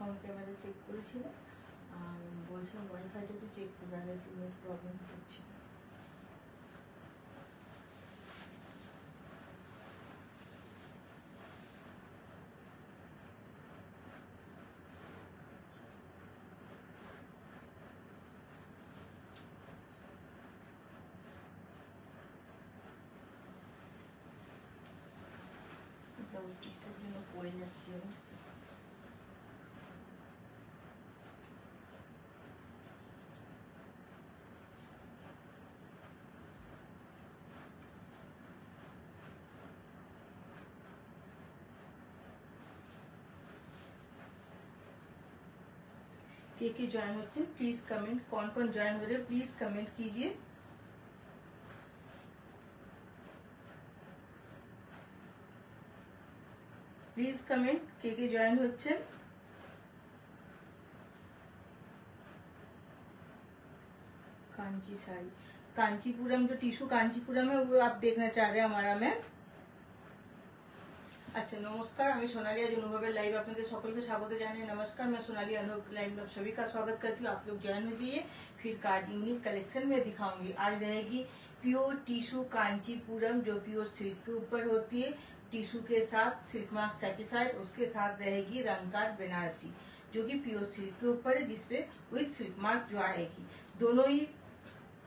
Sound camera check করেছিলাম আর বলছিলাম ওয়াইফাইটা তো চেক করে আগে নেট প্রবলেম হচ্ছে। উদ্দেশ্যের জন্য পড়ে যাচ্ছি জানিস তো। के ज्वाइन होते प्लीज कमेंट, कौन कौन ज्वाइन हो रहे प्लीज कमेंट कीजिए। प्लीज कमेंट के ज्वाइन होते। कांची साड़ी कांचीपुरम, जो टिश्यू कांचीपुरम है वो आप देखना चाह रहे हैं हमारा मैम। अच्छा नमस्कार, আমি সোনালী आज অনুভবের লাইভ আপনাদের সকলকে স্বাগত জানাই। नमस्कार, मैं सोनाली अनुभ लाइव में सभी का स्वागत करती हूँ। आप लोग ज्वाइन हो जाइए। फिर का आज यूनिक कलेक्शन में दिखाऊंगी। आज रहेगी प्योर टिश्यू कांचीपुरम, जो प्योर सिल्क के ऊपर होती है, टिश्यू के साथ सिल्क मार्क सर्टिफाइड। उसके साथ रहेगी रंगकार बनारसी, जो कि प्योर सिल्क के ऊपर है, जिसपे विथ सिल्क मार्क जो आएगी। दोनों ही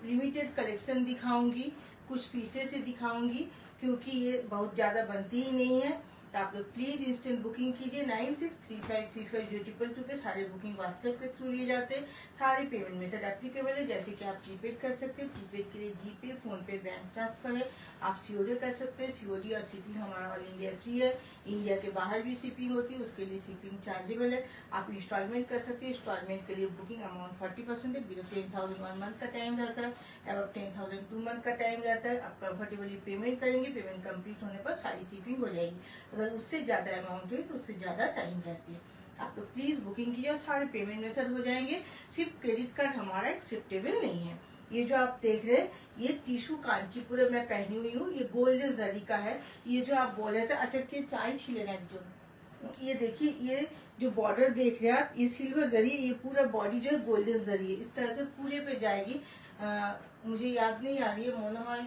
लिमिटेड कलेक्शन दिखाऊंगी, कुछ पीसेस से दिखाऊंगी क्योंकि ये बहुत ज्यादा बनती ही नहीं है। तो आप लोग प्लीज इंस्टेंट बुकिंग कीजिए। 9635350222 पे सारे बुकिंग व्हाट्सएप के थ्रू लिए जाते हैं। सारे पेमेंट मेथड एप्लीकेबल है, जैसे कि आप प्रीपेड कर सकते हैं। प्रीपेड के लिए जीपे, फोन पे, बैंक ट्रांसफर है। आप सीओडी कर सकते हैं। सीओडी और शिपिंग हमारा ऑल इंडिया फ्री है। इंडिया के बाहर भी शिपिंग होती है, उसके लिए शिपिंग चार्जेबल है। आप इंस्टॉलमेंट कर सकते हैं। इंस्टॉलमेंट के लिए बुकिंग अमाउंट 40% है। बिलो 10,000 1 मंथ का टाइम रहता है, अब 10,000 2 मंथ का टाइम रहता है। आप कंफर्टेबली पेमेंट करेंगे, पेमेंट कंप्लीट होने पर सारी शिपिंग हो जाएगी। अगर उससे ज्यादा अमाउंट हुई तो उससे ज्यादा टाइम रहती है। आप लोग प्लीज बुकिंग कीजिए और सारे पेमेंट मेथड हो जाएंगे। सिर्फ क्रेडिट कार्ड हमारा एक्सेप्टेबल नहीं है। ये जो आप देख रहे हैं ये टिश्यू कांचीपुरम मैं पहनी हुई हूँ, ये गोल्डन जरी का है। ये जो आप बोल रहे थे अचक के चाय छिले ना जो, ये देखिए ये जो बॉर्डर देख रहे हैं आप, ये सिल्वर जरी, ये पूरा बॉडी जो है गोल्डन जरी है। इस तरह से पूरे पे जाएगी। मुझे याद नहीं आ रही है, मोनोहाय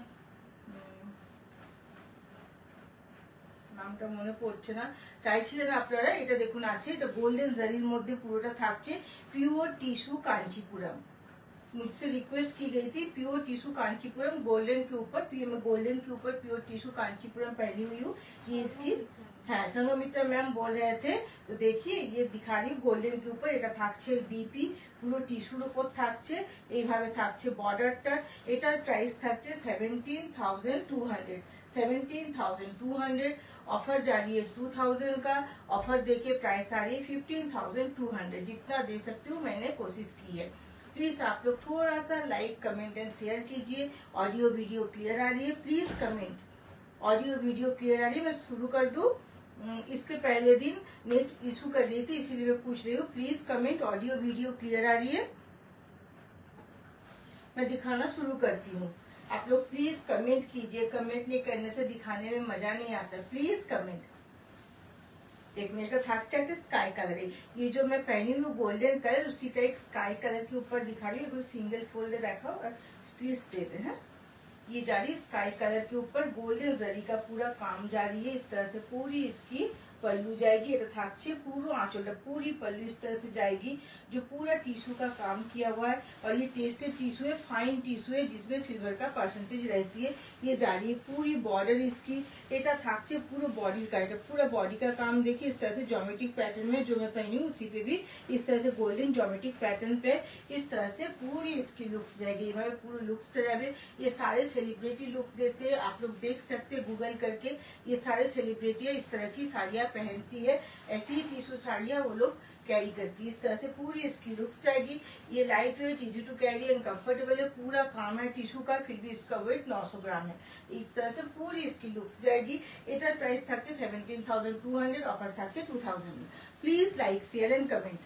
নামটা মনে পড়ছে না। চাইছিলেন আপনারা, এটা দেখুন আছে, এটা গোল্ডেন জারির মধ্যে পুরোটা থাকছে। পিওর টিস্যू कांचीपुरम, मुझसे रिक्वेस्ट की गई थी प्योर टिश्यू कांचीपुरम गोल्डन के ऊपर, तो ये मैं गोल्डन के ऊपर प्योर टिश्यू कांचीपुरम पहनी हुई हूँ। ये इसकी হ্যাঁ संगमित्रा मैम बोल रहे थे, तो देखिए ये दिखा रही हूँ गोल्डन के ऊपर। এটা থাকছে বিপি, পুরো টিস্যুর উপর থাকছে, এইভাবে থাকছে বর্ডারটা। এটার প্রাইস থাকছে 17,200, 17,200। ऑफर जारी है 2,000 का। ऑफर देके प्राइस आ रही है 15,200। जितना दे सकती हूँ मैंने कोशिश की है। प्लीज आप लोग थोड़ा सा लाइक कमेंट एंड शेयर कीजिए। ऑडियो वीडियो क्लियर आ रही है, please comment. Audio video clear आ रही है। मैं शुरू कर दूं। इसके पहले दिन नेट इशू कर रही थी, इसीलिए मैं पूछ रही हूँ। Please comment, audio video clear आ रही है। मैं दिखाना शुरू करती हूँ। आप लोग प्लीज कमेंट कीजिए। कमेंट नहीं करने से दिखाने में मजा नहीं आता। Please comment. देखने का থাকছে একটা स्काई कलर है। ये जो मैं पहनी हूँ गोल्डन कलर, उसी का एक स्काई कलर के ऊपर दिखा रही हूँ। सिंगल फोल्ड रखा और स्प्लिट्स देते हैं। ये जा रही स्काई कलर के ऊपर, गोल्डन जरी का पूरा काम जारी है। इस तरह से पूरी इसकी पल्लू जाएगी। এটা থাকছে পুরো আঁচলটা, पूरी पल्लू इस तरह से जाएगी, जो पूरा टिश्यू का काम किया हुआ है। और ये टेस्टेड टिश्यू है, फाइन टिश्यू है, जिसमें सिल्वर का परसेंटेज रहती है। ये जा रही है पूरी बॉर्डर इसकी। এটা থাকছে पूरा बॉडी का, এটা पूरा बॉडी का काम देखिए। इस तरह से ज्योमेट्रिक पैटर्न में जो मैं पहनी हूँ, उसी पे भी इस तरह से गोल्डन ज्योमेट्रिक पैटर्न पे इस तरह से पूरी इसकी लुक्स जाएगी। पूरा लुक्स जाए। ये सारे सेलिब्रिटी लुक देते हैं, आप लोग देख सकते हैं गूगल करके। ये सारे सेलिब्रिटी इस तरह की साड़ियाँ पहनती है, ऐसी ही टिश्यू साड़ियाँ वो लोग कैरी करती है। इस तरह से पूरी इसकी लुक्स जाएगी। ये light weight, easy to carry and comfortable है। पूरा काम है टिश्यू का, फिर भी इसका वेट 900 ग्राम है। इस तरह से पूरी इसकी लुक्स जाएगी। एटार प्राइस থাকছে 17,200, ऑफर থাকছে 2,000। Please like share and comment.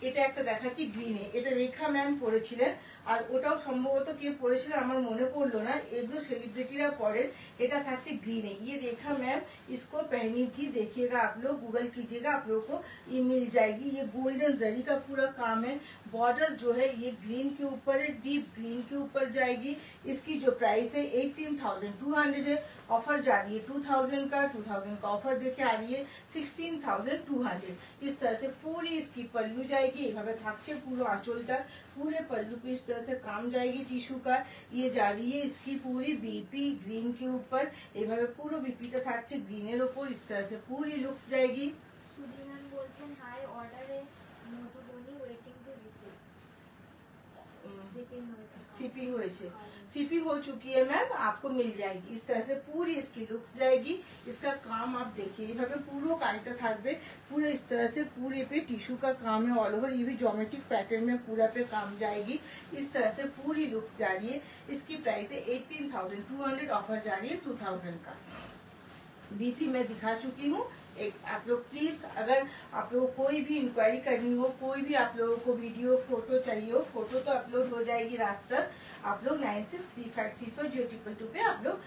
এটা একটা দেখাচ্ছি গ্রিনে, এটা রেখা ম্যাম পরেছিলেন, আর ওটাও সম্ভবত কে পরেছিলেন আমার মনে পড়লো না, এগুলো সেলিब्रिटीরা पड़े। এটা থাকছে ग्रीन है, ये रेखा मैम इसको पहनी थी, देखिएगा आप लोग, गूगल कीजिएगा, आप लोगों को ये मिल जाएगी। ये गोल्डन जरी का पूरा काम है, बॉर्डर जो है ये ग्रीन के ऊपर है, डीप ग्रीन के ऊपर जाएगी। इसकी जो प्राइस है 18,200 है, ऑफर जा रही है 2000 का, 2000 का ऑफर देके आ रही है 16,200। इस तरह से पूरी इसकी पल्लू जाएगी, এভাবে থাকছে পুরো আঁচলটা, पूरे पल्लू पे इस तरह से काम जाएगी टिश्यू का। ये जा रही है इसकी पूरी बीपी ग्रीन के ऊपर, এভাবে পুরো বিপিটা থাকছে গ্রিনের উপর, इस तरह से पूरी लुक्स जाएगी। সুদিনান বলছেন হাই অর্ডারে Madhubani waiting to receive. Seeping हुए से सीपिंग हो चुकी है मैम, आपको मिल जाएगी। इस तरह से पूरी इसकी लुक्स जाएगी। इसका काम आप देखिए, এইভাবে পুরো কাজটা থাকবে, पूरे इस तरह से पूरे पे टिश्यू का काम है ऑल ओवर, ये भी ज्योमेट्रिक पैटर्न में पूरा पे काम जाएगी। इस तरह से पूरी लुक्स जा रही है। इसकी प्राइस है 18,200, ऑफर जा रही है 2000 का। बीपी मैं दिखा चुकी हूँ। एक आप लोग प्लीज, अगर आप लोग कोई भी इंक्वायरी करनी हो, कोई भी आप लोगों को वीडियो फोटो चाहिए हो, फोटो तो अपलोड हो जाएगी रात तक। आप लोग 9635340222 पे आप लोग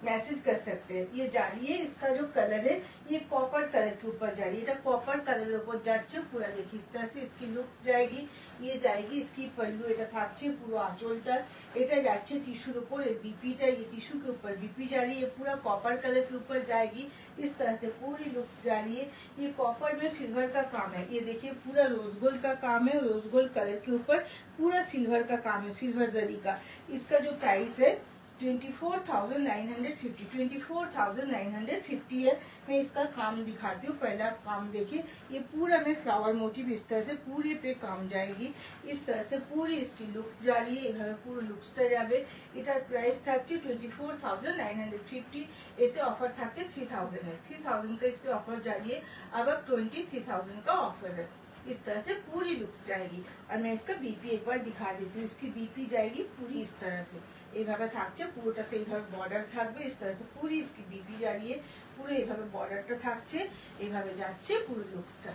मैसेज कर सकते हैं। ये जा रही है, इसका जो कलर है ये कॉपर कलर के ऊपर जा रही है, कॉपर कलर ऊपर যাচ্ছে पूरा। देखिए इस तरह से इसकी लुक्स जाएगी। ये जाएगी इसकी पल्लू, এটা থাকছে পুরো আঁচলটা, এটা যাচ্ছে টিস্যুর উপর, এই बीपीটা ये टिश्यू के ऊपर बीपी जा रही है, पूरा कॉपर कलर के ऊपर जाएगी। इस तरह से पूरी लुक्स जा रही है। ये कॉपर में सिल्वर का काम है, ये देखिए पूरा रोज गोल्ड का काम है, रोज गोल्ड कलर के ऊपर पूरा सिल्वर का काम है, सिल्वर जरी का। इसका जो प्राइस है 24,950, 24,950 है। मैं इसका काम दिखाती हूँ, पहला काम देखिए, ये पूरा में फ्लावर मोटिव इस तरह से पूरे पे काम जाएगी। इस तरह से पूरी इसकी लुक्स जा रही है, এভাবে পুরো লুকসটা যাবে। এটার প্রাইস থাকছে 24,950, এতে অফার থাকছে 3,000 है, 3,000 का इस पे ऑफर जा रही है। अब 23,000 का ऑफर है। इस तरह से पूरी लुक्स जाएगी। और मैं इसका बीपी एक बार दिखा देती हूँ। इसकी बीपी जाएगी पूरी इस तरह से, এইভাবে থাকছে পুরোটাতে, এইভাবে বর্ডার থাকবে। इस तरह से पूरी इसकी बीपी जा रही है, পুরো এইভাবে বর্ডারটা থাকছে, এইভাবে যাচ্ছে পুরো লুকসটা।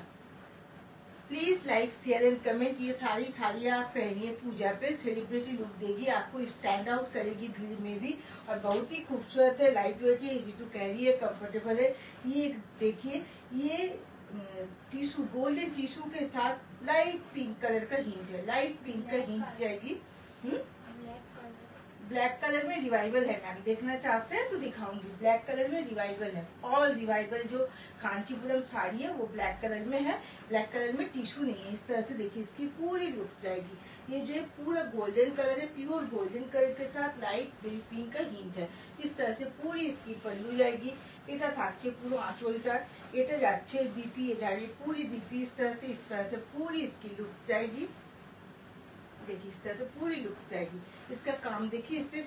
Please like share and comment. ये सारी साड़ियाँ आप पहनिए, पूजा पे सेलिब्रिटी लुक देगी, आपको स्टैंड आउट करेगी भीड़ में भी, और बहुत ही खूबसूरत है, लाइट वेट है, इजी टू कैरी है, कंफर्टेबल है। ये देखिए, ये टिश्यू गोल्डन टिश्यू के साथ लाइट पिंक कलर का हिंट है, लाइट पिंक का हिंट जाएगी। ब्लैक कलर में रिवाइवल है मैम, देखना चाहते हैं तो दिखाऊंगी। ब्लैक कलर में रिवाइवल है, ऑल रिवाइवल जो कांचीपुरम साड़ी है वो ब्लैक कलर में है, ब्लैक कलर में टिश्यू नहीं है। इस तरह से देखिए इसकी पूरी लुक्स जाएगी। ये जो है पूरा गोल्डन कलर है, प्योर गोल्डन कलर के साथ लाइट पिंक का हिंट है। इस तरह से पूरी इसकी पल्लू जाएगी। এটা থাকছে পুরো আঁচলটা, এটা যাচ্ছে बीपी, ये जा रही है पूरी बीपी। इस तरह से पूरी इसकी लुक्स जाएगी। देखिए इस तरह से पूरी लुक्स जाएगी। इसका काम देखिए, इस पे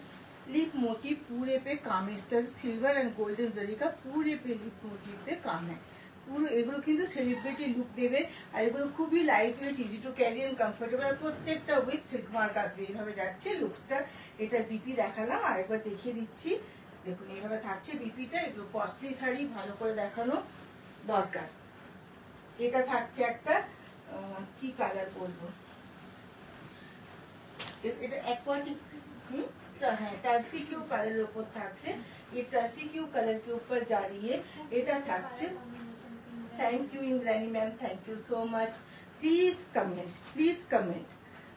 लिप मोटिव पूरे पे काम है, इस तरह से सिल्वर एंड गोल्डन जरी का पूरे पे लिप मोटिव पे काम है। পুরো এগুলো কিন্তু সেলিব্রিটি লুক দেবে, আর এগুলো খুবই light weight, easy to carry and comfortable, আর প্রত্যেকটা উইথ সিল্ক মার্ক আসবে। এইভাবে যাচ্ছে লুকসটা। এটা বিপি দেখালাম, আরেকবার দেখিয়ে দিচ্ছি। দেখুন এইভাবে থাকছে বিপিটা। এগুলো কস্টলি শাড়ি, ভালো করে দেখানো দরকার। এটা থাকছে একটা কি কালার বলবো, এটা অ্যাকোয়াটিক, হ্যাঁ টার্সি কিউ কালারের উপর থাকছে। ये टर्सी क्यू कलर के ऊपर जा रही है। এটা থাকছে। Thank you Indrani ma'am, thank you so much. Please comment, please comment.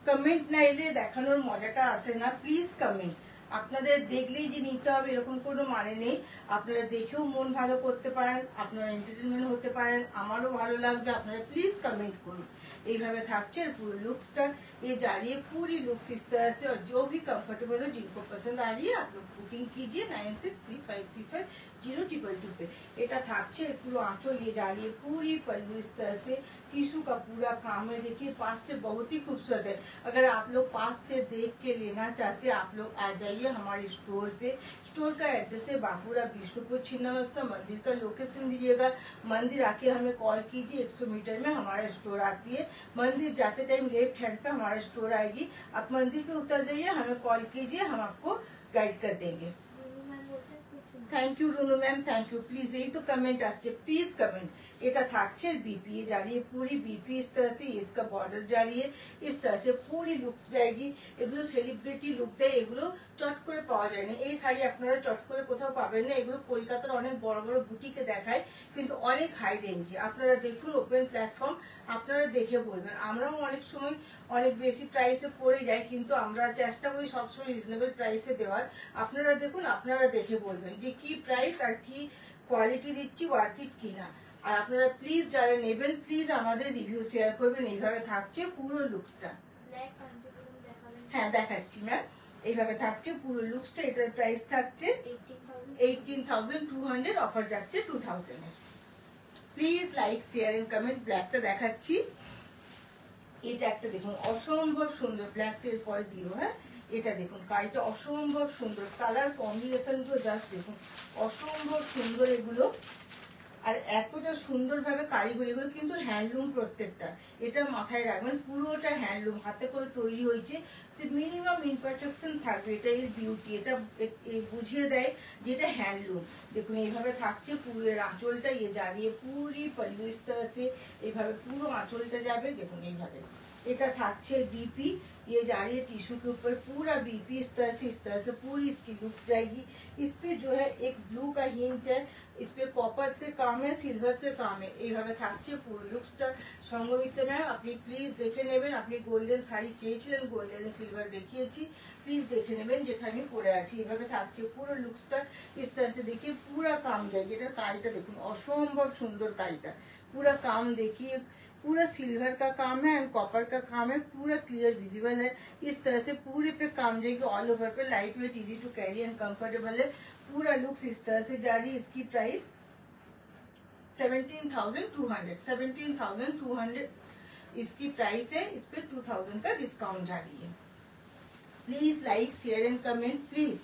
Comment না এলে দেখানোর মজাটা আসে না। Please comment. আপনাদের দেখলেই যে নিতে হবে এরকম কোনো মানে নেই। আপনারা দেখেও মন ভালো করতে পারেন, আপনারা এন্টারটেনমেন্ট হতে পারেন, আমারও ভালো লাগবে। আপনারা প্লিজ कमेंट করুন। এইভাবে থাকছে পুরো লুকসটা। ये जा रही है पूरी लुक्स इस तरह से, और जो भी कंफर्टेबल हो, जिनको पसंद आ रही है आप लोग बुकिंग कीजिए 9635340222 पे। এটা থাকছে পুরো आंचल। ये जा रही है पूरी पल्लू इस तरह से, टिश्यू का पूरा काम है। देखिए पास से बहुत ही खूबसूरत है। अगर आप लोग पास से देख के लेना चाहते हैं, आप लोग आ जाइए हमारे स्टोर पे। स्टोर का एड्रेस है बांकुड़ा विष्णुपुर छिन्नमस्ता। मंदिर का लोकेशन दीजिएगा, मंदिर आके हमें कॉल कीजिए। 100 मीटर में हमारा स्टोर आती है। मंदिर जाते टाइम लेफ्ट हैंड पे हमारा स्टोर आएगी। आप मंदिर पे उतर जाइए, हमें कॉल कीजिए, हम आपको गाइड कर देंगे। Thank you Runu ma'am, thank you. Please এই তো कमेंट আসছে, प्लीज कमेंट। এটা থাকছে बीपी, ये जा रही है पूरी बीपी इस तरह से, इसका बॉर्डर जा रही है इस तरह से, पूरी लुक्स जाएगी। এগুলো সেলিব্রিটি লুক দেয়, এগুলো চট করে পাওয়া যায় না। এই শাড়ি আপনারা চট করে কোথাও পাবেন না। এগুলো কলকাতার অনেক বড় বড় বুটিকে দেখায়, কিন্তু অনেক হাই রেঞ্জে। আপনারা দেখুন ওপেন প্ল্যাটফর্ম, আপনারা দেখে বলবেন। আমরাও অনেক সময় অনেক বেশি প্রাইসে পড়ে যায়, কিন্তু আমরা চেষ্টা করি সবসময় রিজনেবল প্রাইসে দেওয়ার। আপনারা দেখুন, আপনারা দেখে বলবেন যে কি প্রাইস আর কি কোয়ালিটি দিচ্ছি, ওয়ার্থ ইট কিনা। আর আপনারা প্লিজ যারা নেবেন প্লিজ আমাদের রিভিউ শেয়ার করবেন। এইভাবে থাকছে পুরো লুকসটা। হ্যাঁ দেখাচ্ছি ম্যাম, এইভাবে থাকছে পুরো লুকসটা। এটার প্রাইস থাকছে 18,200, অফার যাচ্ছে 2000 এর। Please like share and comment. ব্ল্যাকটা দেখাচ্ছি, এটা একটা দেখুন অসম্ভব সুন্দর, ব্ল্যাকটা এর পরে দিও। হ্যাঁ এটা দেখুন কাইটা অসম্ভব সুন্দর, কালার কম্বিনেশন গুলো জাস্ট দেখুন অসম্ভব সুন্দর এগুলো। আর এতটা সুন্দরভাবে কারিগরি, এগুলো কিন্তু হ্যান্ডলুম প্রত্যেকটা। এটা মাথায় রাখবেন, পুরোটা হ্যান্ডলুম, হাতে করে তৈরি হয়েছে। মিনিমাম ইমপারফেকশন থাকবে, এটা এর বিউটি। এটা বুঝিয়ে দেয় যে এটা হ্যান্ডলুম। দেখুন এইভাবে থাকছে পুরো এর আঁচলটা, ইয়ে জারিয়ে পুরি পল্লু इस तरह से, এইভাবে পুরো আঁচলটা যাবে। দেখুন এইভাবে এটা থাকছে बीपी, ये जा रही है टिश्यू के ऊपर पूरा बीपी इस तरह से पूरी इसकी लुक्स जाएगी। इस पे जो है एक ब्लू का हिंट है, इस पे कॉपर से काम है, सिल्वर से काम है। এইভাবে থাকছে পুরো লুকসটা। সঙ্গমিত্র ম্যাম আপনি প্লিজ দেখে নেবেন। আপনি গোল্ডেন শাড়ি চেয়েছিলেন, গোল্ডেন সিলভার দেখিয়েছি, প্লিজ দেখে নেবেন যেটা আমি পরে আছি। এইভাবে থাকছে পুরো লুকসটা इस तरह से। देखिए पूरा काम जाएगी। এটা কাজটা দেখুন অসম্ভব সুন্দর কাজটা, पूरा काम देखिए, पूरा सिल्वर का काम है एंड कॉपर का काम है, पूरा क्लियर विजिबल है। इस तरह से पूरे पे काम जाएगी, ऑल ओवर पे light weight, easy to carry and comfortable है। पूरा लुक्स इस तरह से जा रही है। इसकी प्राइस 17,200 इसकी प्राइस है। इस पे 2000 का डिस्काउंट जा रही है। Please like share and comment please.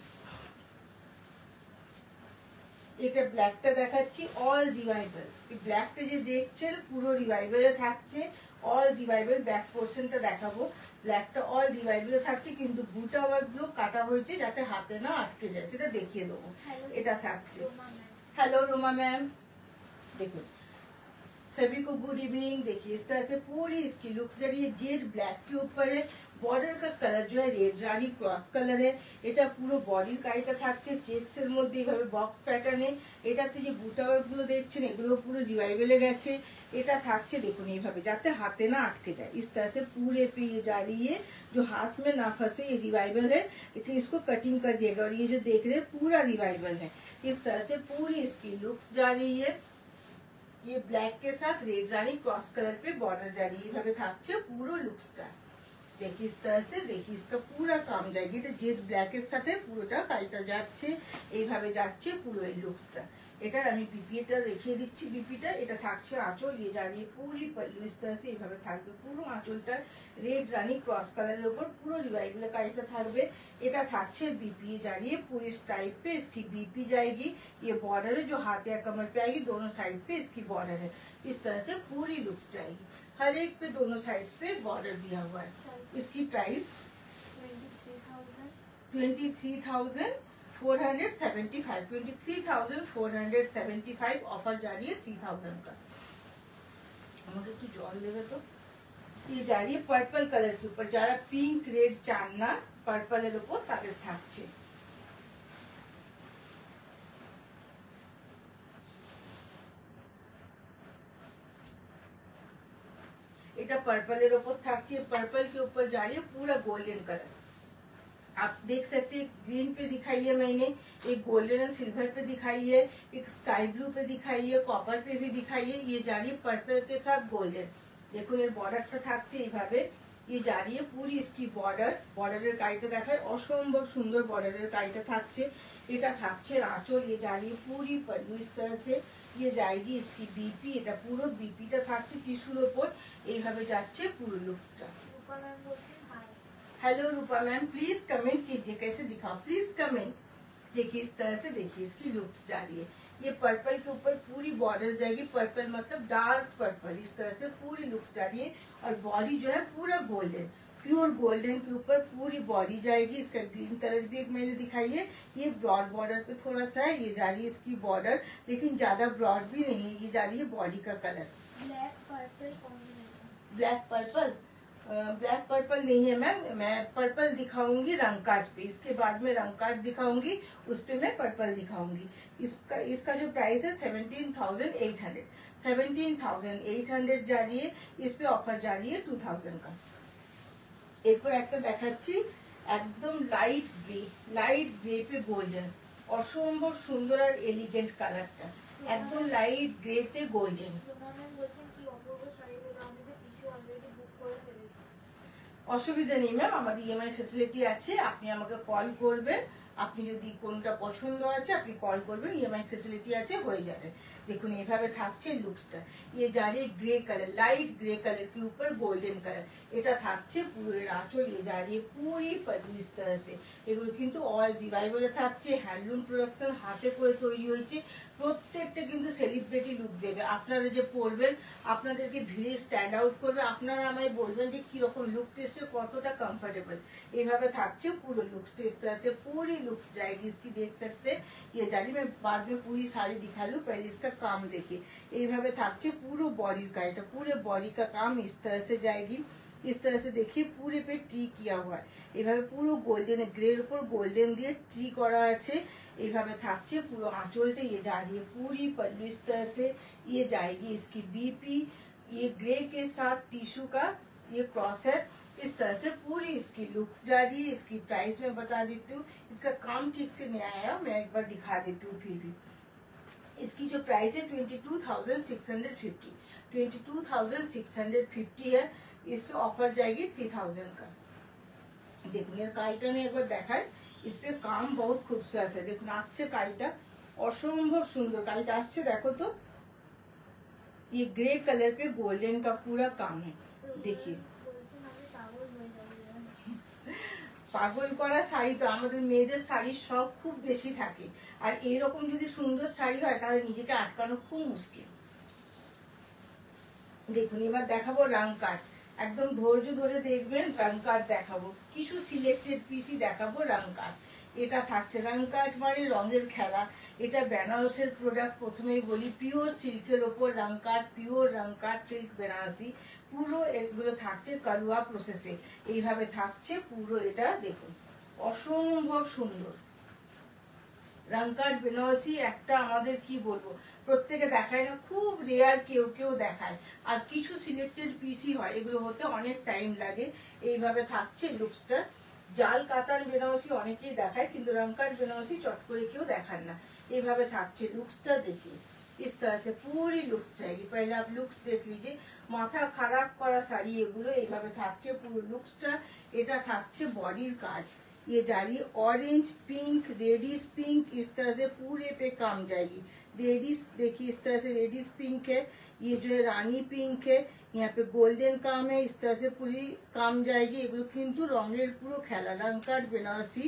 এটা ব্ল্যাকটা দেখাচ্ছি, অল রিভাইভাল। এই ব্ল্যাকটা যে দেখছেন পুরো রিভাইভালে থাকছে, অল রিভাইভাল। ব্যাক পোর্শনটা দেখাবো, ব্ল্যাকটা অল রিভাইভালে থাকছে, কিন্তু বুটা ওয়ার্কগুলো কাটা হয়েছে যাতে হাতে না আটকে যায়, সেটা দেখিয়ে দেবো। এটা থাকছে। হ্যালো রোমা ম্যাম, দেখুন सभी को गुड इवनिंग। देखिए इस तरह से पूरी इसकी लुक्स जरिए जेड ब्लैक के ऊपर है। बॉर्डर का कलर जो है रेड रानी क्रॉस कलर है। এটা পুরো বডির কাজটা থাকছে চেকস এর মধ্যে, এইভাবে বক্স প্যাটার্নে। এটাতে যে বুটা ওয়ার্কগুলো দেখছেন এগুলো পুরো রিভাইভেলে গেছে। এটা থাকছে দেখুন এইভাবে যাতে হাতে না আটকে যায়। इस तरह से पूरे पे ये जा रही है, जो हाथ में ना फंसे, ये रिवाइवल है। लेकिन इसको कटिंग कर दिएगा, और ये जो देख रहे हैं पूरा रिवाइवल है। इस तरह से पूरी इसकी लुक्स जा रही है। ये ब्लैक के साथ रेड रानी क्रॉस कलर पे बॉर्डर जा रही है। এইভাবে থাকছে পুরো লুকসটা। देखिए इस तरह से, देखिए इसका पूरा काम जाएगी। এটা জেড ব্ল্যাকের সাথে পুরোটা কাজটা যাচ্ছে, এইভাবে যাচ্ছে পুরো এই লুকসটা। এটার আমি বিপিটা দেখিয়ে দিচ্ছি। বিপিটা এটা থাকছে আঁচল, ये जा रही है पूरी पल्लू इस तरह से, এইভাবে থাকবে পুরো আঁচলটা রেড রানী क्रॉस কালারের উপর পুরো রিভাইভেল কাজটা থাকবে। এটা থাকছে बीपी, ये जा रही है पूरी इस टाइप पे इसकी बीपी जाएगी। ये बॉर्डर है जो हाथ या कमर पे आएगी, दोनों साइड पे इसकी बॉर्डर है। इस तरह से पूरी लुक्स जाएगी, हर एक पे दोनों साइड्स पे बॉर्डर दिया हुआ है। इसकी प्राइस 23,475, 23,475 ऑफर जारी है 3000 का। আমাকে একটু জল দেবে তো। ये जा रही है पर्पल कलर के ऊपर, যারা পিঙ্ক রেড চান না পার্পলের উপর তাদের থাকছে। এটা पर्पल ऊपर থাকছে। पर्पल के ऊपर जा रही है पूरा गोल्डन कलर। आप देख सकते हैं ग्रीन पे दिखाई है मैंने, एक गोल्डन और सिल्वर पे दिखाई है, एक स्काई ब्लू पे दिखाई है, कॉपर पे भी दिखाई है। ये जा रही है पर्पल के साथ गोल्डन। देखो ये बॉर्डरটা থাকছে এইভাবে। ये जा रही है पूरी इसकी बॉर्डर, बॉर्डरेর কাজটা দেখায় অসম্ভব সুন্দর বর্ডারের কাজটা থাকছে। এটা থাকছে আঁচল, ये जा रही है पूरी पल्लू इस तरह से। ये जाएगी इसकी बीपी, এটা পুরো बीपीটা থাকছে টিস্যুর উপর, এইভাবে যাচ্ছে পুরো লুকসটা। Hello Rupa ma'am, please comment कीजिए कैसे दिखाओ, प्लीज कमेंट। देखिए इस तरह से, देखिए इसकी लुक्स जा रही है। ये पर्पल के ऊपर पूरी बॉर्डर जाएगी, पर्पल मतलब डार्क पर्पल। इस तरह से पूरी लुक्स जा रही है। और बॉडी जो है पूरा गोल्डन, प्योर गोल्डन के ऊपर पूरी बॉडी जाएगी। इसका ग्रीन कलर भी एक मैंने दिखाई है, ये ब्रॉड बॉर्डर पे थोड़ा सा है, ये जा रही है इसकी बॉर्डर, लेकिन ज्यादा ब्रॉड भी नहीं है, ये जा रही है बॉडी का colour black purple combination. Black purple नहीं है मैम, मैं पर्पल दिखाऊंगी रंगकाज पे, इसके बाद में रंगकाज दिखाऊंगी, उस पे मैं पर्पल दिखाऊंगी। इसका जो प्राइस है 17,800, 17,800 जा रही है। इस पे ऑफर जा रही है 2000 का। এরপর একটা দেখাচ্ছি একদম লাইট গ্রে पे গোল্ডেন, অসম্ভব সুন্দর আর এলিগেন্ট কালারটা, একদম লাইট গ্রে তে গোল্ডেন। ম্যাম বলছেন কি অপূর্ব শাড়িগুলো আমি তো কিছু অলরেডি বুক করে ফেলেছি। অসুবিধা নেই ম্যাম, আমাদের ইএমআই ফ্যাসিলিটি আছে, আপনি আমাকে কল করবেন, আপনি যদি কোনটা পছন্দ আছে আপনি কল করবেন, ইএমআই ফ্যাসিলিটি আছে, হয়ে যাবে। দেখুন এইভাবে থাকছে লুকসটা, ये जा रही है grey colour, light grey colour के ऊपर गोल्डन कलर, এটা থাকছে পুরো আঁচল, ये जा रही है पूरी पतली इस तरह से। এগুলো কিন্তু অল জিভাইবলে থাকছে, হ্যান্ডলুম প্রোডাকশন, হাতে করে তৈরি হয়েছে, প্রত্যেকটা কিন্তু সেলিব্রিটি লুক দেবে। আপনারা যে পরবেন আপনাদেরকে ভিড়ে স্ট্যান্ড আউট করবে, আপনারা আমায় বলবেন যে কিরকম লুক টেস্টে কতটা कंफर्टेबल। এইভাবে থাকছে পুরো लुक्स टेस्ट तरह से पूरी लुक्स जाएगी इसकी, देख सकते हैं। ये जाली मैं बाद में पूरी साड़ी दिखा लूं, पहले इसका काम देखिए। এইভাবে থাকছে পুরো বডির का, এটা पूरे बॉडी का काम इस तरह से जाएगी। इस तरह से देखिए पूरे पे ट्री किया हुआ है, এইভাবে পুরো গোল্ডেন গ্রের উপর গোল্ডেন দিয়ে ट्री করা আছে। এইভাবে থাকছে পুরো আঁচলটা, ये जा रही है पूरी पल्लू इस तरह से, ये जाएगी इसकी बीपी, ये ग्रे के साथ टिश्यू का ये क्रॉस है, इस तरह से पूरी इसकी लुक्स जा रही है। इसकी प्राइस मैं बता देती हूँ, इसका काम ठीक से नहीं आया, मैं एक बार दिखा देती हूँ फिर भी। इसकी जो प्राइस है 22,650, 22,650 है। इस पे ऑफर जाएगी 3000 का। देखो ये काइटा में एक बार देखाय, इस पे काम बहुत खूबसूरत है। देखो आसছে काइटा, असम्भव सुंदर काइटा आसছে, देखो तो ये ग्रे कलर पे गोल्डन का पूरा काम है। देखिए পাগল করা শাড়ি তো আমাদের মেয়েদের শাড়ির শখ খুব বেশি থাকে, আর এইরকম যদি সুন্দর শাড়ি হয় তাহলে নিজেকে আটকানো খুব মুশকিল। দেখুন এবার দেখাবো রং কাট, একদম ধৈর্য ধরে দেখবেন, রং কাট দেখাবো, কিছু সিলেক্টেড পিসই দেখাবো রং কাট। এটা থাকছে রং কাট মানে রঙের খেলা, এটা বেনারসের প্রোডাক্ট, প্রথমেই বলি পিওর সিল্কের ওপর রং কাট, পিওর রং কাট সিল্ক বেনারসি, পুরো এগুলো থাকছে কারুয়া প্রসেসে। এইভাবে থাকছে পুরো, এটা দেখুন অসম্ভব সুন্দর। রং কাট বেনারসি একটা আমাদের কি বলবো, প্রত্যেকে দেখায় না, খুব রেয়ার কেউ কেউ দেখায়, আর কিছু সিলেক্টেড পিসি হয়, এগুলো হতে অনেক টাইম লাগে। এইভাবে থাকছে লুকসটা। জাল কাতান বেনারসি অনেকেই দেখায়, কিন্তু রং কাট বেনারসি চট করে কেউ দেখান না। এইভাবে থাকছে লুকসটা, देखिए इस तरह से पूरी लुक्स रहेगी। पहले आप लुक्स देख लीजिए, মাথা খারাপ করা শাড়ি এগুলো। এইভাবে থাকছে পুরো লুকসটা। এটা থাকছে বডির কাজ, ये जा रही है ऑरेंज पिंक रेडिश पिंक, इस तरह से पूरे पे काम जाएगी। रेडिश देखिए इस तरह से रेडिश पिंक है, ये जो है रानी पिंक है, यहाँ पे गोल्डन काम है, इस तरह से पूरी काम जाएगी। এগুলো কিন্তু রঙের পুরো খেলা, রং কাট Banarasi.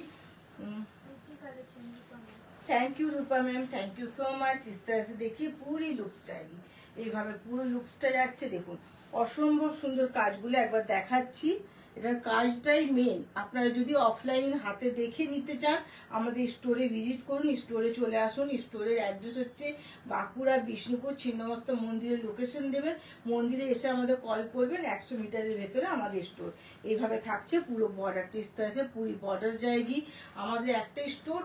Thank you Rupa ma'am, thank you so much. इस तरह से देखिए पूरी लुक्स जाएगी, এইভাবে পুরো লুকসটা যাচ্ছে। দেখুন অসম্ভব সুন্দর কাজগুলো একবার দেখাচ্ছি, এটার কাজটাই মেন। আপনারা যদি অফলাইন হাতে দেখে নিতে চান আমাদের স্টোরে ভিজিট করুন, স্টোরে চলে আসুন। স্টোরের অ্যাড্রেস হচ্ছে বাঁকুড়া বিষ্ণুপুর ছিন্নমস্তা মন্দিরের লোকেশন দেবেন, মন্দিরে এসে আমাদের কল করবেন, 100 মিটারের ভেতরে আমাদের স্টোর। এইভাবে থাকছে পুরো বর্ডারটা, इस तरह से पूरी बॉर्डर जाएगी। আমাদের একটা স্টোর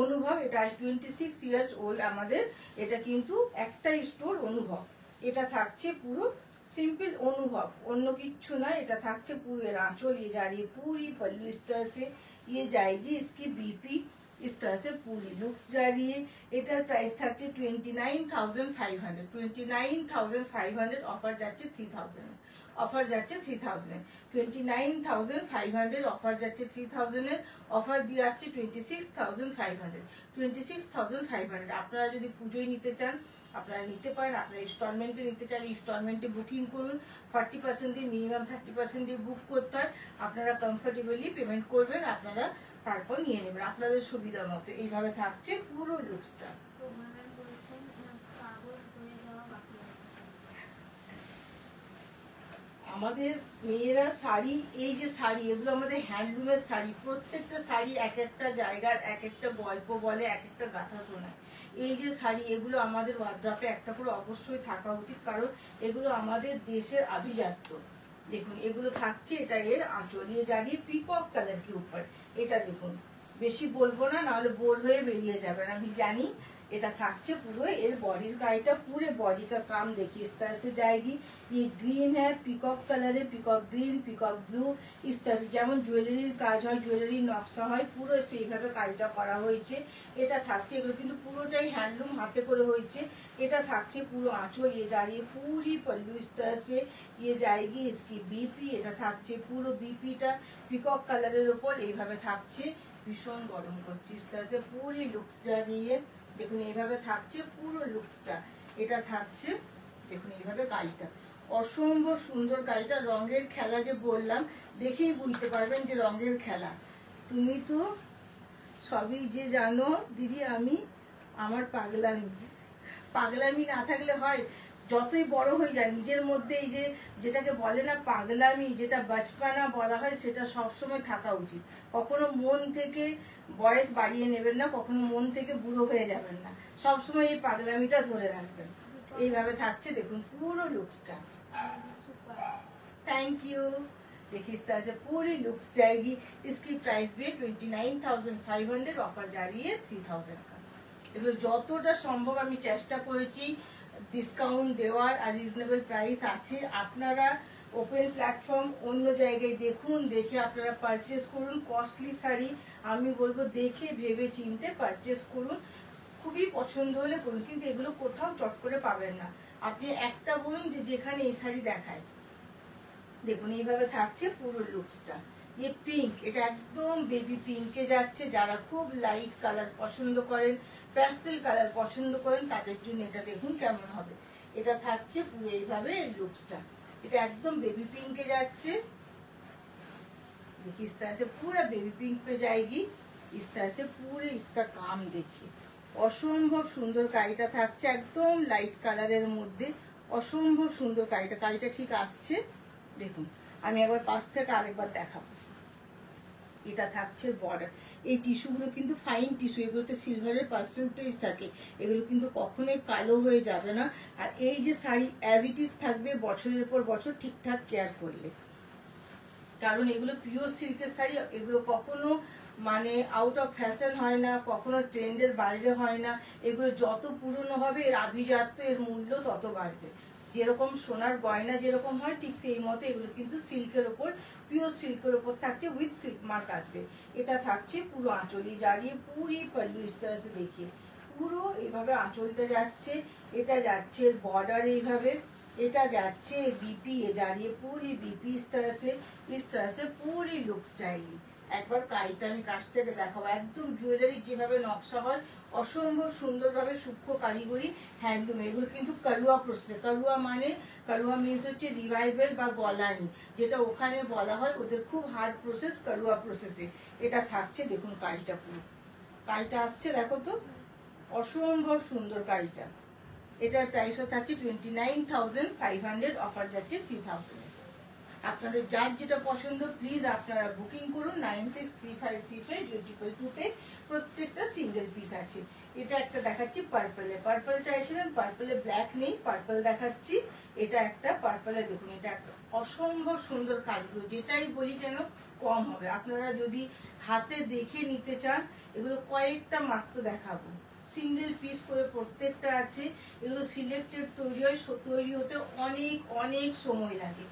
অনুভব, এটা 26 ইয়ার্স ওল্ড আমাদের, এটা কিন্তু একটা স্টোর অনুভব। এটা থাকছে পুরো सिंपल अनुभव, অন্য কিচ্ছু না। এটা থাকছে পুরো আঁচল, ये जा रही है पूरी पल्लू इस तरह से, ये जाएगी इसकी बीपी, इस तरह से पूरी लुक्स जा रही है। এটার প্রাইস থাকছে 29,500, 29,500, অফার যাচ্ছে 3000, অফার যাচ্ছে 3000, 29,500 অফার যাচ্ছে 3000, অফার দিয়ে আসছে 26,500, 26,500। আপনারা যদি পুজোয় নিতে চান আপনারা নিতে পারেন, আপনারা ইনস্টলমেন্টে নিতে চাইলে ইনস্টলমেন্টে বুকিং করুন। 40% দিয়ে মিনিমাম 30% দিয়ে বুক করতে হয়। আপনারা কমফোর্টেবলি পেমেন্ট করবেন, আপনারা তারপর নিয়ে নেবেন আপনাদের সুবিধা মতো। এইভাবে থাকছে পুরো লুকসটা। আমাদের মেয়েরা শাড়ি, এই যে শাড়ি, এগুলো আমাদের হ্যান্ডলুমের শাড়ি। প্রত্যেকটা শাড়ি এক একটা জায়গার এক একটা গল্প বলে, এক একটা গাথা শোনায়। এই যে শাড়ি, এগুলো আমাদের ওয়ার্ড্রপে একটা করে অবশ্যই থাকা উচিত, কারণ এগুলো আমাদের দেশের আভিজাত্য। দেখুন এগুলো থাকছে, এটা এর আঁচল, ये जा रही है पीकॉक कलर के ऊपर। এটা দেখুন, বেশি বলবো না, নাহলে বোর হয়ে বেরিয়ে যাবেন, আমি জানি। এটা থাকছে পুরো এর বডির গায়েটা, पूरे बॉडी का काम देखिए इस तरह से जाएगी। ये ग्रीन है, पिकॉक कलर है, पिकॉक ग्रीन, पिकॉक ब्लू, इस तरह से যেমন জুয়েলারির কাজ হয়, জুয়েলারির নকশা হয়, পুরো সেইভাবে কাজটা করা হয়েছে। এটা থাকছে, এগুলো কিন্তু পুরোটাই হ্যান্ডলুম, হাতে করে হয়েছে। এটা থাকছে পুরো আঁচল, ये जा रही है पूरी पल्लू इस तरह से, ये जाएगी इसकी बीपी। এটা থাকছে পুরো बीपीটা পিকক কালারের উপর এইভাবে থাকছে, ভীষণ গরম করছে। इस तरह से पूरी लुक्स जा रही है। দেখুন এইভাবে থাকছে পুরো লুকসটা। এটা থাকছে দেখুন এইভাবে কাজটা, অসম্ভব সুন্দর কাজটা। রঙের খেলা যে বললাম, দেখেই বুঝতে পারবেন যে রঙের খেলা। তুমি তো সবই যে জানো দিদি, আমি আমার পাগলামি না থাকলে হয়? যতই বড় হয়ে যায় নিজের মধ্যে এই যে যেটাকে বলে না পাগলামি, যেটা বাচপানা বলা হয়, সেটা সবসময় থাকা উচিত। কখনো মন থেকে বয়স বাড়িয়ে নেবেন না, কখনো মন থেকে বুড়ো হয়ে যাবেন না, সবসময় এই পাগলামিটা ধরে রাখবেন। এইভাবে থাকছে দেখুন পুরো লুকসটা। Thank you. देखिए इस तरह से पूरी लुक्स जाएगी। इसकी प्राइस भी 29,500, ऑफर जा रही है 3,000 का। এগুলো যতটা সম্ভব আমি চেষ্টা করেছি ডিসকাউন্ট দেওয়ার, আর রিজনেবল প্রাইস আছে। আপনারা ওপেন প্ল্যাটফর্ম অন্য জায়গায় দেখুন, দেখে আপনারা পারচেস করুন। কস্টলি শাড়ি আমি বলবো দেখে ভেবে চিনতে পারচেস করুন, খুবই পছন্দ হলে করুন, কিন্তু এগুলো কোথাও চট করে পাবেন না। আপনি একটা বলুন যে যেখানে এই শাড়ি দেখায়। দেখুন এইভাবে থাকছে পুরো লুকসটা। ये পিঙ্ক, এটা একদম বেবি পিঙ্কে যাচ্ছে। যারা খুব লাইট কালার পছন্দ করেন, প্যাস্টেল কালার পছন্দ করেন, তাদের জন্য এটা দেখুন কেমন হবে। এটা থাকছে পুরো এইভাবে লুকসটা, এটা একদম বেবি পিঙ্কে যাচ্ছে। देखिए इस तरह से पूरा बेबी पिंक पे जाएगी। इस तरह से पूरे इसका काम देखिए, অসম্ভব সুন্দর কাজটা থাকছে, একদম লাইট কালারের মধ্যে অসম্ভব সুন্দর কাজটা। কাজটা ঠিক আসছে দেখুন, আমি একবার পাশ থেকে আরেকবার দেখাবো। এটা থাকছে বর্ডার। এই টিস্যুগুলো কিন্তু ফাইন টিস্যু, এগুলোতে সিলভারের পার্সেন্টেজ থাকে, এগুলো কিন্তু কখনোই কালো হয়ে যাবে না। আর এই যে শাড়ি অ্যাজ ইট ইজ থাকবে বছরের পর বছর, ঠিকঠাক কেয়ার করলে, কারণ এগুলো পিওর সিল্কের শাড়ি। এগুলো কখনো মানে আউট অফ ফ্যাশন হয় না, কখনো ট্রেন্ডের বাইরে হয় না। এগুলো যত পুরনো হবে এর আভিজাত্য, এর মূল্য তত বাড়বে। যেরকম সোনার গয়না যেরকম হয়, ঠিক সেই মতো এগুলো কিন্তু সিল্কের ওপর, পিওর সিল্কের ওপর থাকছে, উইথ সিল্ক মার্ক আসবে। এটা থাকছে পুরো আঁচলে জারিয়ে পুরি পল্লু স্তরে দেখিয়ে পুরো এইভাবে আঁচলটা যাচ্ছে। এটা যাচ্ছে বর্ডার এইভাবে, এটা যাচ্ছে बीपी, ये जा रही है पूरी बीपी इस तरह से पूरी लुक्स जाएगी। একবার কাজটা আমি কাছ থেকে দেখাবো, একদম জুয়েলারি যেভাবে নকশা হয়, অসম্ভব সুন্দরভাবে সূক্ষ্ম কারিগরি হ্যান্ডলুম। এগুলো কিন্তু কালুয়া প্রসেস। কালুয়া মানে, কালুয়া মিনস হচ্ছে রিভাইভেল বা গলানি, যেটা ওখানে বলা হয়, ওদের খুব হার্ড প্রসেস, কালুয়া প্রসেসে। এটা থাকছে দেখুন কাজটা, পুরো কাজটা আসছে দেখো তো, অসম্ভব সুন্দর কাজটা। এটার প্রাইসও থাকছে 29,500, অফার যাচ্ছে 3,000। আপনাদের যার যেটা পছন্দ প্লিজ আপনারা বুকিং করুন 9635352022 প্রত্যেকটা সিঙ্গেল পিস আছে। এটা একটা দেখাচ্ছি পার্পলে, পার্পল চাইছিলেন, পার্পলে ব্ল্যাক নেই, পার্পল দেখাচ্ছি। এটা একটা পার্পলে দেখুন, এটা একটা অসম্ভব সুন্দর কাজগুলো, যেটাই বলি কেন কম হবে। আপনারা যদি হাতে দেখে নিতে চান, এগুলো কয়েকটা মাত্র দেখাবো, সিঙ্গেল পিস করে প্রত্যেকটা আছে। এগুলো সিলেক্টেড তৈরি হয়, তৈরি হতে অনেক অনেক সময় লাগে।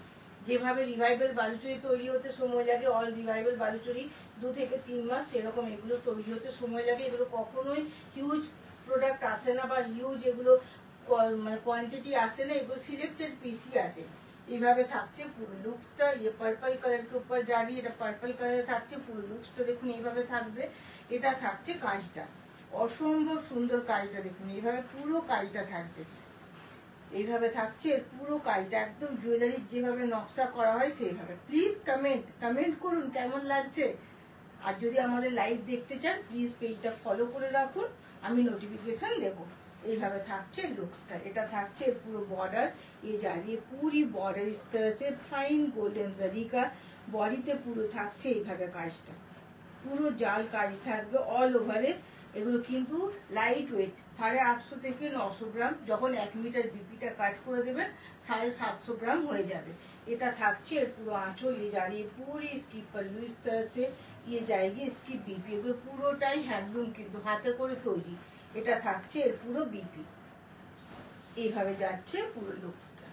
যেভাবে রিভাইভেল বালুচুরি তৈরি হতে সময় লাগে, অল রিভাইভেল বালুচুরি 2 থেকে 3 মাস, সেরকম এগুলো তৈরি হতে সময় লাগে। এগুলো কখনোই হিউজ প্রোডাক্ট আসে না, বা হিউজ এগুলো মানে কোয়ান্টিটি আসে না, এগুলো সিলেক্টেড পিসই আসে। এইভাবে থাকছে পুরো লুকসটা। ये पर्पल कलर के ऊपर जा रही है, এটা পার্পল কালারে থাকছে পুরো লুকসটা দেখুন এইভাবে থাকবে। এটা থাকছে কাজটা, অসম্ভব সুন্দর কাজটা দেখুন, এইভাবে পুরো কাজটা থাকবে, এইভাবে থাকছে পুরো কাজটা, একদম জুয়েলারির যেভাবে নকশা করা হয় সেইভাবে। প্লিজ কমেন্ট করুন কেমন লাগছে। আর যদি আমাদের লাইভ দেখতে চান প্লিজ পেজটা ফলো করে রাখুন, আমি নোটিফিকেশন দেবো। এইভাবে থাকছে লুকসটা। এটা থাকছে পুরো बॉर्डर, ये जा रही है पूरी बॉर्डर इस तरह से फाइन गोल्डन जरी का। বডিতে পুরো থাকছে এইভাবে কাজটা, পুরো জাল কাজ থাকবে অল ওভারে। এগুলো কিন্তু লাইট ওয়েট, 850 থেকে 900 গ্রাম। যখন 1 মিটার বিপিটা কাট করে দেবেন 750 গ্রাম হয়ে যাবে। এটা থাকছে পুরো আঁচল, ये जा रही है पूरी इसकी पल्लू इस तरह से, ये जाएगी इसकी बीपी। এগুলো পুরোটাই হ্যান্ডলুম, কিন্তু হাতে করে তৈরি। এটা থাকছে পুরো বিপি, এইভাবে যাচ্ছে পুরো লুকসটা।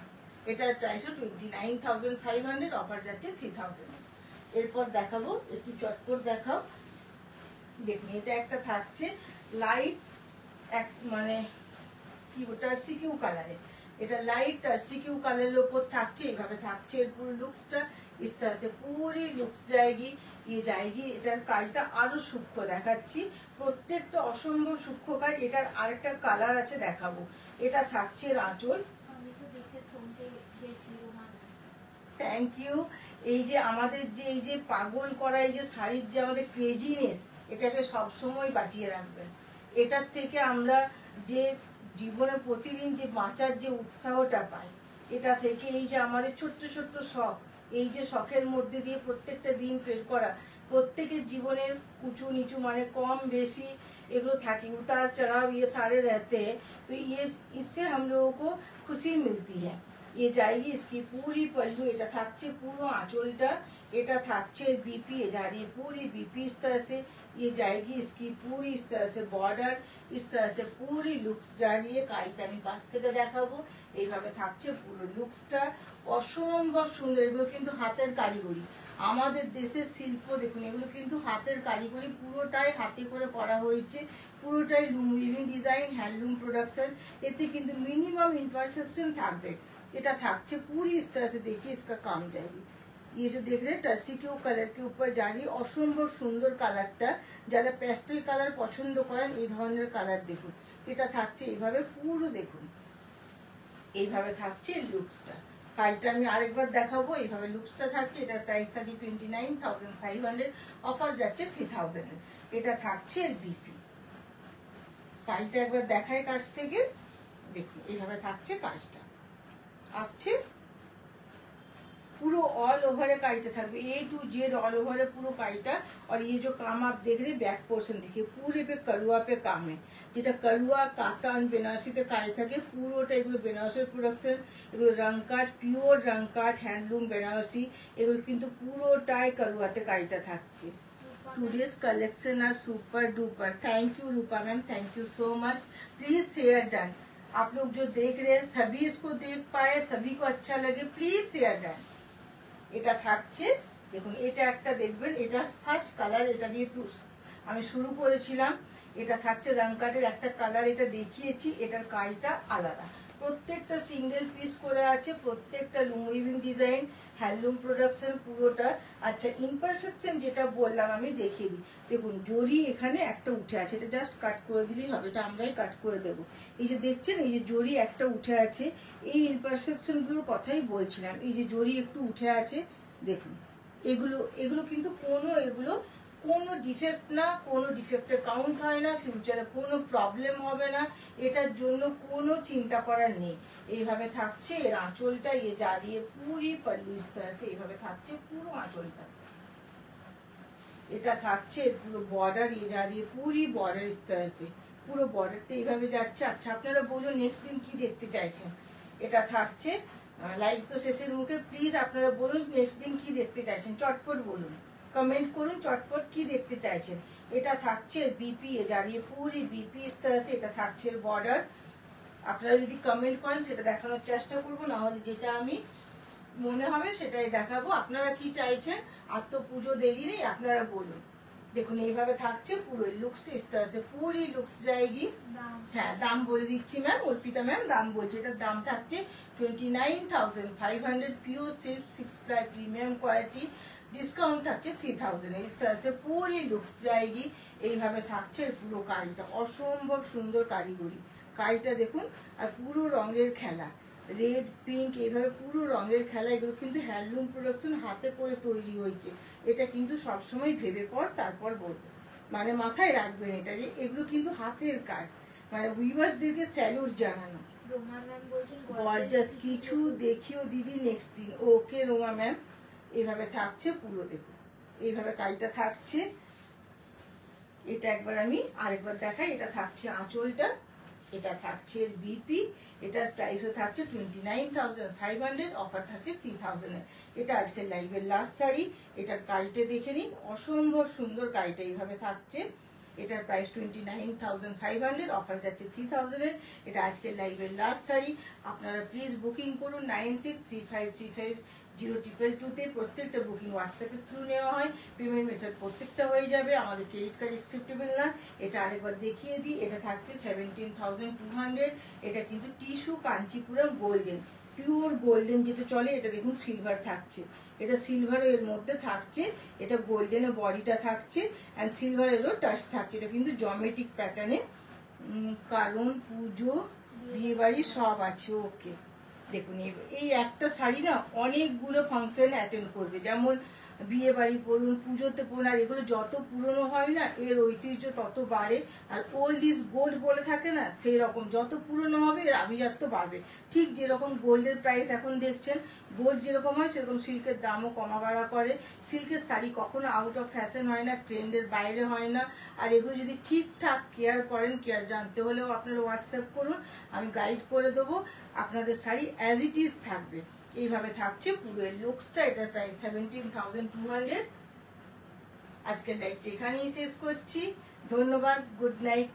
এটার প্রাইস 29,500, অফার যাচ্ছে 3000। এরপর দেখাবো, একটু চটপট দেখাও। দেখুন এটা একটা থাকছে লাইট এক মানে কি টার্সি কিউ কালারে, এটা লাইট টার্সি কিউ কালারের উপর থাকছে, এইভাবে থাকছে এর পুরো লুকসটা। इस तरह से पूरी लुक्स जाएगी, ये जाएगी। এটার কাজটা আরো সূক্ষ্ম দেখাচ্ছি, প্রত্যেকটা অসম্ভব সূক্ষ্ম কাজ। এটার আরেকটা কালার আছে দেখাবো। এটা থাকছে আঁচল। আমি তো দেখে থমকে গেছি রোমান। Thank you. এই যে আমাদের যে এই যে পাগল করা এই যে শাড়ির যে আমাদের ক্রেজিনেস, এটাকে সব সময় বাঁচিয়ে রাখবেন। এটার থেকে আমরা যে জীবনে প্রতিদিন যে বাঁচার যে উৎসাহটা পাই, এটা থেকে এই যে আমাদের ছোট্ট ছোট্ট শখ, এই যে শখের মধ্যে দিয়ে প্রত্যেকটা দিন বের করা, প্রত্যেকের জীবনের উঁচু নিচু মানে কম বেশি এগুলো থাকে, उतार चढ़ाव ये सारे रहते हैं। तो ये इससे हम लोगों को खुशी मिलती है। ये जाएगी इसकी पूरी पल्लू, এটা থাকছে পুরো আঁচলটা। এটা থাকছে बीपी, ये जा रही है पूरी बीपी इस तरह से। ये जाएगी इसकी पूरी इस तरह से बॉर्डर, इस तरह से पूरी लुक्स जा रही है। কাজটা আমি পাশ থেকে দেখাবো। এইভাবে থাকছে পুরো লুকসটা, অসম্ভব সুন্দর। এগুলো কিন্তু হাতের কারিগরি, আমাদের দেশের শিল্প। দেখুন এগুলো কিন্তু হাতের কারিগরি, পুরোটাই হাতে করে করা হয়েছে, পুরোটাই লুম উইভিং ডিজাইন, হ্যান্ডলুম প্রোডাকশন। এতে কিন্তু মিনিমাম ইমপারফেকশন থাকবে। এটা থাকছে पूरी इस तरह से, देखिए इसका काम जाएगी। ये जो देख रहे हैं टर्सी के कलर के ऊपर जा रही है, অসম্ভব সুন্দর কালারটা। যারা প্যাস্টেল কালার পছন্দ করেন এই ধরনের কালার দেখুন। এটা থাকছে এইভাবে পুরো, দেখুন এইভাবে থাকছে লুকসটা। কাজটা আমি আরেকবার দেখাবো। এইভাবে লুকসটা থাকছে। এটার প্রাইস থাকে 29,500, অফার যাচ্ছে 3000। এটা থাকছে বিপি। কাজটা একবার দেখায় কাছ থেকে, দেখুন এইভাবে থাকছে কাজটা, আসছে पूरा ऑल ओवर काजटा থাকবে, ए टू जेड ऑल ओवर है पूरा काजटा। और ये जो काम आप देख रहे हैं बैक पोर्शन देखिए, पूरे पे करुआ पे काम है, যেটা करुआ কাতান বেনারসিতে কাজ থাকে, পুরোটা এগুলো বেনারসের প্রোডাকশন। এগুলো রংকাঠ, পিওর রংকাঠ হ্যান্ডলুম বেনারসি। এগুলো কিন্তু পুরোটাই करुआতে কাজটা থাকছে। Today's collection are super duper. Thank you Rupa ma'am, thank you so much. Please share done. आप लोग जो देख रहे हैं सभी इसको देख पाए, सभी को अच्छा लगे, प्लीज शेयर डन। এটা থাকছে দেখুন, এটা একটা দেখবেন, এটা ফার্স্ট কালার, এটা দিয়ে আমি শুরু করেছিলাম। এটা থাকছে রংকাটের একটা কালার, এটা দেখিয়েছি। এটার কাজটা আলাদা, প্রত্যেকটা সিঙ্গেল পিস করে আছে, প্রত্যেকটা লুম উইভিং ডিজাইন, হ্যান্ডলুম প্রোডাকশন পুরোটা। আচ্ছা ইমপারফেকশন যেটা বললাম আমি দেখিয়ে দিই। দেখুন জরি এখানে একটা উঠে আছে, এটা জাস্ট কাট করে দিলেই হবে, এটা আমরাই কাট করে দেবো। এই যে দেখছেন এই যে জরি একটা উঠে আছে, এই ইমপারফেকশনগুলোর কথাই বলছিলাম। এই যে জরি একটু উঠে আছে দেখুন, এগুলো এগুলো কিন্তু কোনো ডিফেক্ট না, কোনো ডিফেক্টের কাউন্ট হয় না, ফিউচারে কোনো প্রবলেম হবে না, এটার জন্য কোনো চিন্তা করার নেই। এইভাবে থাকছে এর আঁচলটা, ये जा रही है पूरी पल्लू इस तरह से, এইভাবে থাকছে পুরো আঁচলটা। এটা থাকছে পুরো বর্ডার, ये जा रही है पूरी बॉर्डर इस तरह से, পুরো বর্ডারটা এইভাবে যাচ্ছে। আচ্ছা আপনারা বলুন নেক্সট দিন কি দেখতে চাইছেন। এটা থাকছে লাইভ তো শেষের মুখে, প্লিজ আপনারা বলুন নেক্সট দিন কি দেখতে চাইছেন, চটপট বলুন, कमेंट করুন চটপট কি দেখতে চাইছেন। এটা থাকছে বিপি, ये जा रही है पूरी बीपी इस तरह से। এটা থাকছে বর্ডার। আপনারা যদি কমেন্ট করেন সেটা দেখানোর চেষ্টা করব, না হলে যেটা আমি মনে হবে সেটাই দেখাবো। আপনারা কি চাইছেন, আর তো পুজো দেরি নেই, আপনারা বলুন। দেখুন এইভাবে থাকছে পুরো লুকসটা इस तरह से, पूरी लुक्स जाएगी। হ্যাঁ দাম বলে দিচ্ছি ম্যাম, অর্পিতা ম্যাম দাম বলছে। এটার দাম থাকছে 29,500, pure silk 6 ply premium quality. Discount থাকছে 3000। इस तरह से पूरी लुक्स जाएगी। এইভাবে থাকছে পুরো কাজটা, অসম্ভব সুন্দর কারিগরি। কাজটা দেখুন, আর পুরো রঙের খেলা, রেড পিঙ্ক এইভাবে পুরো রঙের খেলা। এগুলো কিন্তু হ্যান্ডলুম প্রোডাকশন, হাতে করে তৈরি হয়েছে। এটা কিন্তু সবসময় ভেবে পর তারপর বলবো, মানে মাথায় রাখবেন এটা, যে এগুলো কিন্তু হাতের কাজ, মানে ভিউয়ার্সদেরকে স্যালুট জানানো। রোমা ম্যাম বলছেন গর্জাস কিছু দেখিও দিদি নেক্সট দিন। ওকে রোমা ম্যাম, এইভাবে থাকছে পুরো, দেখুন এইভাবে কাজটা থাকছে। এটা একবার আমি আরেকবার দেখাই। এটা থাকছে আঁচলটা, এটা থাকছে বিপি, এটার প্রাইসও থাকছে 29,500, অফার থাকছে 3,000 এর। এটা আজকের লাইভের লাস্ট শাড়ি। এটার কাজটা দেখে নিন, অসম্ভব সুন্দর কাজটা এইভাবে থাকছে। এটার প্রাইস 29,500, অফার যাচ্ছে 3,000 এর। এটা আজকের লাইভের লাস্ট শাড়ি। আপনারা প্লিজ বুকিং করুন 9635350222 তে। প্রত্যেকটা বুকিং হোয়াটসঅ্যাপের থ্রু নেওয়া হয়। পেমেন্ট মেথড প্রত্যেকটা হয়ে যাবে, আমাদের ক্রেডিট কার্ড অ্যাকসেপ্টেবল না। এটা আরেকবার দেখিয়ে দিই। এটা থাকছে 17,200। এটা কিন্তু tissue Kanchipuram golden, pure golden যেটা চলে। এটা দেখুন সিলভার থাকছে, এটা সিলভারও এর মধ্যে থাকছে। এটা গোল্ডেনের বডিটা থাকছে অ্যান্ড সিলভারেরও টাচ থাকছে। এটা কিন্তু জমেটিক প্যাটার্নে, কারণ পুজো বিয়ে বাড়ি সব আছে। ওকে দেখুন, এই একটা শাড়ি না অনেকগুলো ফাংশন অ্যাটেন্ড করবে, যেমন বিয়ে বাড়ি পড়ুন, পুজোতে পড়ুন। আর এগুলো যত পুরনো হয় না এর ঐতিহ্য তত বাড়ে। আর ওল্ড ইজ গোল্ড বলে থাকে না, সেই রকম যত পুরনো হবে এর আভিজাত্য বাড়বে। ঠিক যেরকম গোল্ডের প্রাইস এখন দেখছেন, গোল্ড যেরকম হয় সেরকম সিল্কের দামও কমা বাড়া করে। সিল্কের শাড়ি কখনো আউট অফ ফ্যাশন হয় না, ট্রেন্ডের বাইরে হয় না। আর এগুলো যদি ঠিকঠাক কেয়ার করেন, কেয়ার জানতে হলেও আপনারা হোয়াটসঅ্যাপ করুন, আমি গাইড করে দেবো। আপনাদের শাড়ি অ্যাজ ইট ইজ থাকবে। এইভাবে থাকছে পুরো লুকসটা। এটার প্রাইস 17,200। আজকের লাইভটা এখানেই শেষ করছি। ধন্যবাদ, গুড নাইট।